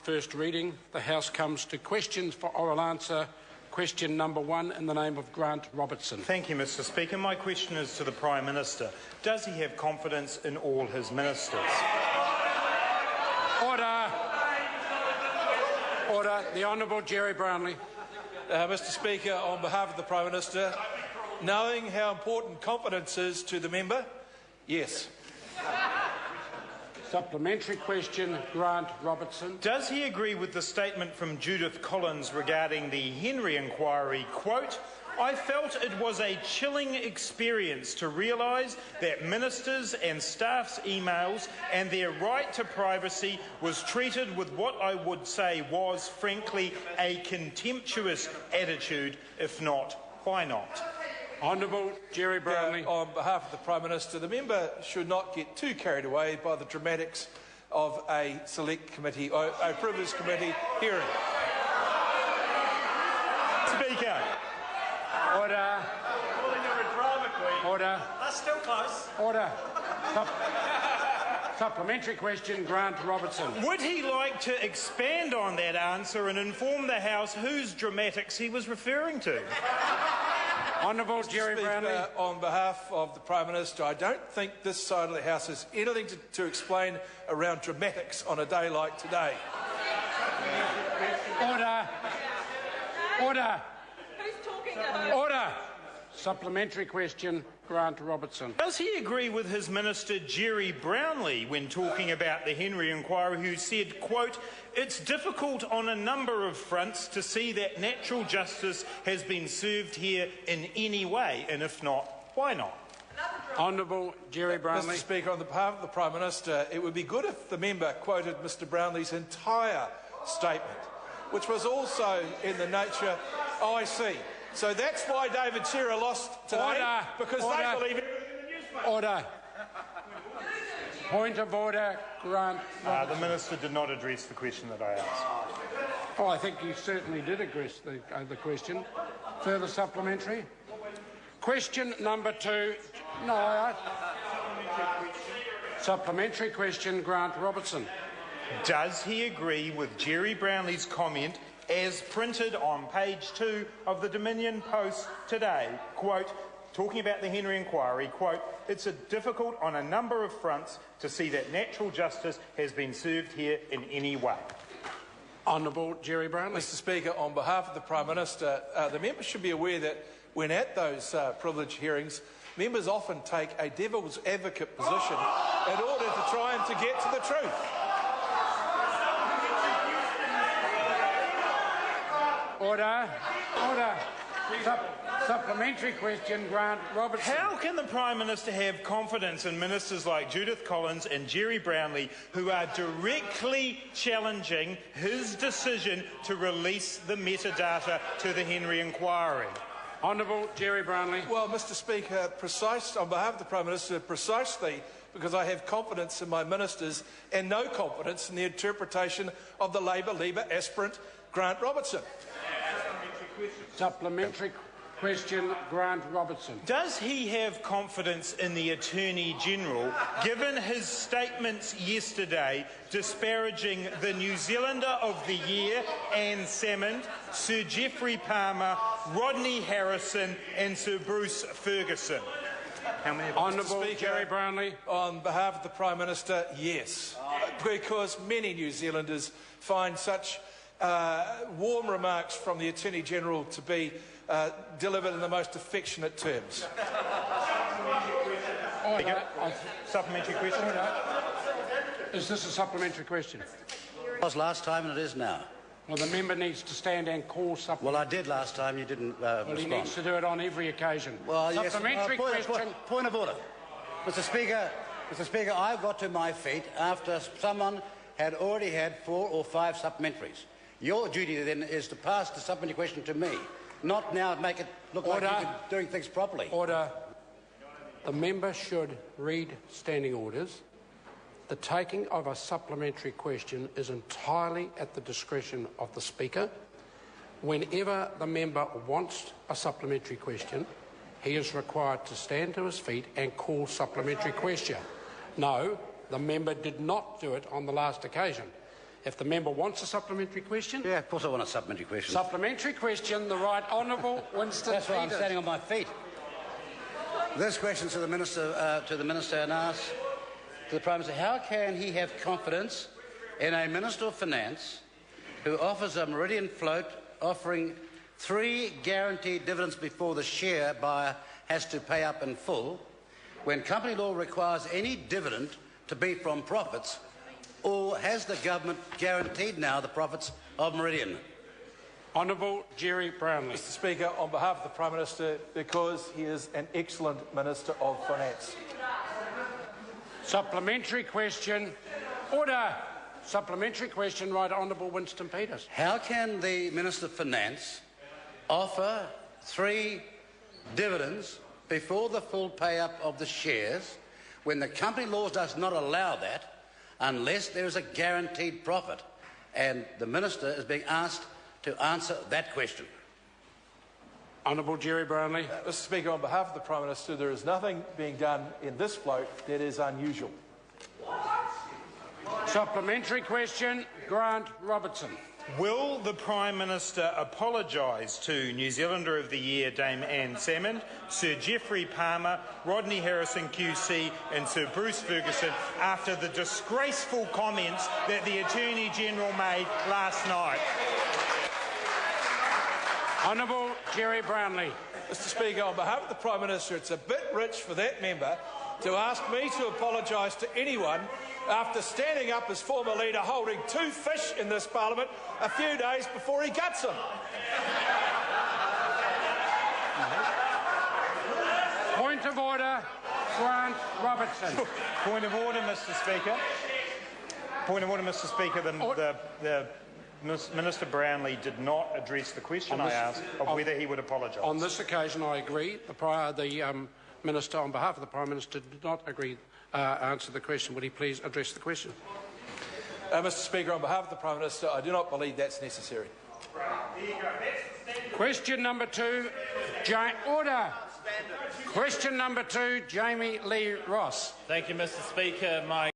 first reading. The House comes to questions for oral answer. Question number 1 in the name of Grant Robertson. Thank you, Mr Speaker. My question is to the Prime Minister. Does he have confidence in all his ministers? Order. Order. The Honourable Jerry Brownlee. Mr Speaker, on behalf of the Prime Minister, knowing how important confidence is to the member, yes. Supplementary question, Grant Robertson. Does he agree with the statement from Judith Collins regarding the Henry inquiry, quote, "I felt it was a chilling experience to realise that ministers and staff's emails and their right to privacy was treated with what I would say was, frankly, a contemptuous attitude. If not, why not?" Honourable Jerry Brownlee. On behalf of the Prime Minister, the member should not get too carried away by the dramatics of a select committee, or a privileged committee hearing. Speaker. Order. Order. That's still close. Order. Supplementary question, Grant Robertson. Would he like to expand on that answer and inform the House whose dramatics he was referring to? Honourable Jerry Brownlee. On behalf of the Prime Minister, I don't think this side of the House has anything to explain around dramatics on a day like today. Order. Order. Who's talking to her? Order. Supplementary question, Grant Robertson. Does he agree with his Minister Jerry Brownlee when talking about the Henry inquiry, who said, quote, "It's difficult on a number of fronts to see that natural justice has been served here in any way, and if not, why not?" Honourable Jerry Brownlee. Mr Speaker, on behalf of the Prime Minister, it would be good if the member quoted Mr Brownlee's entire statement, which was also in the nature... Oh, I see. So that's why David Shearer lost today, Order. because Order. they believe everything in the newspaper. Order. Point of order, Grant Robertson. The Minister did not address the question that I asked. Oh, I think you certainly did address the question. Further supplementary? Question number 2. No. Supplementary question, Grant Robertson. Does he agree with Jerry Brownlee's comment as printed on page 2 of the Dominion Post today, quote, talking about the Henry inquiry, quote, "It's difficult on a number of fronts to see that natural justice has been served here in any way"? Honourable Jerry Brownlee. Mr Speaker, on behalf of the Prime Minister, the members should be aware that when at those privileged hearings, members often take a devil's advocate position in order to try and to get to the truth. Order. Order. Supplementary question, Grant Robertson. How can the Prime Minister have confidence in ministers like Judith Collins and Jerry Brownlee, who are directly challenging his decision to release the metadata to the Henry inquiry? Honourable Jerry Brownlee. Well, Mr Speaker, on behalf of the Prime Minister, precisely because I have confidence in my ministers and no confidence in the interpretation of the Labor aspirant Grant Robertson. Supplementary question, Grant Robertson. Does he have confidence in the Attorney-General, given his statements yesterday disparaging the New Zealander of the Year, Anne Salmond, Sir Geoffrey Palmer, Rodney Harrison and Sir Bruce Ferguson? Honourable Jerry Brownlee. On behalf of the Prime Minister, yes, because many New Zealanders find such warm remarks from the Attorney-General to be delivered in the most affectionate terms. Order. Supplementary question. Is this a supplementary question? It was last time and it is now. Well, the member needs to stand and call supplementary. Well, I did last time. You didn't respond. He needs to do it on every occasion. Well, supplementary question. Point of order. Mr Speaker, I got to my feet after someone had already had 4 or 5 supplementaries. Your duty then is to pass the supplementary question to me, not now make it look like you're doing things properly. Order. The member should read standing orders. The taking of a supplementary question is entirely at the discretion of the Speaker. Whenever the member wants a supplementary question, he is required to stand to his feet and call supplementary question. No, the member did not do it on the last occasion. If the member wants a supplementary question... Yeah, of course I want a supplementary question. Supplementary question, the Right Honourable Winston That's why I'm Peters. standing on my feet. This question to the Minister, and asks to the Prime Minister, how can he have confidence in a Minister of Finance who offers a Meridian float offering 3 guaranteed dividends before the share buyer has to pay up in full, when company law requires any dividend to be from profits, or has the government guaranteed now the profits of Meridian? Honourable Jerry Brownlee. Mr Speaker, on behalf of the Prime Minister, because he is an excellent Minister of Finance. Supplementary question. Order. Supplementary question, Right Honourable Winston Peters. How can the Minister of Finance offer 3 dividends before the full pay-up of the shares when the company law does not allow that unless there is a guaranteed profit? And the Minister is being asked to answer that question. Honourable Jerry Brownlee. Mr Speaker, on behalf of the Prime Minister, there is nothing being done in this float that is unusual. Supplementary question, Grant Robertson. Will the Prime Minister apologise to New Zealander of the Year Dame Anne Salmond, Sir Geoffrey Palmer, Rodney Harrison QC and Sir Bruce Ferguson after the disgraceful comments that the Attorney-General made last night? Honourable Jerry Brownlee. Mr Speaker, on behalf of the Prime Minister, it's a bit rich for that member to ask me to apologise to anyone after standing up as former leader holding 2 fish in this parliament a few days before he guts them. Point of order, Grant Robertson. Point of order, Mr Speaker. Point of order, Mr Speaker. The Minister Brownlee did not address the question I asked of whether he would apologise. On this occasion, I agree. The Minister, on behalf of the Prime Minister, did not answer the question. Would he please address the question? Mr Speaker, on behalf of the Prime Minister, I do not believe that's necessary. Question number 2. Order. Question number 2, Jamie Lee Ross. Thank you, Mr Speaker. My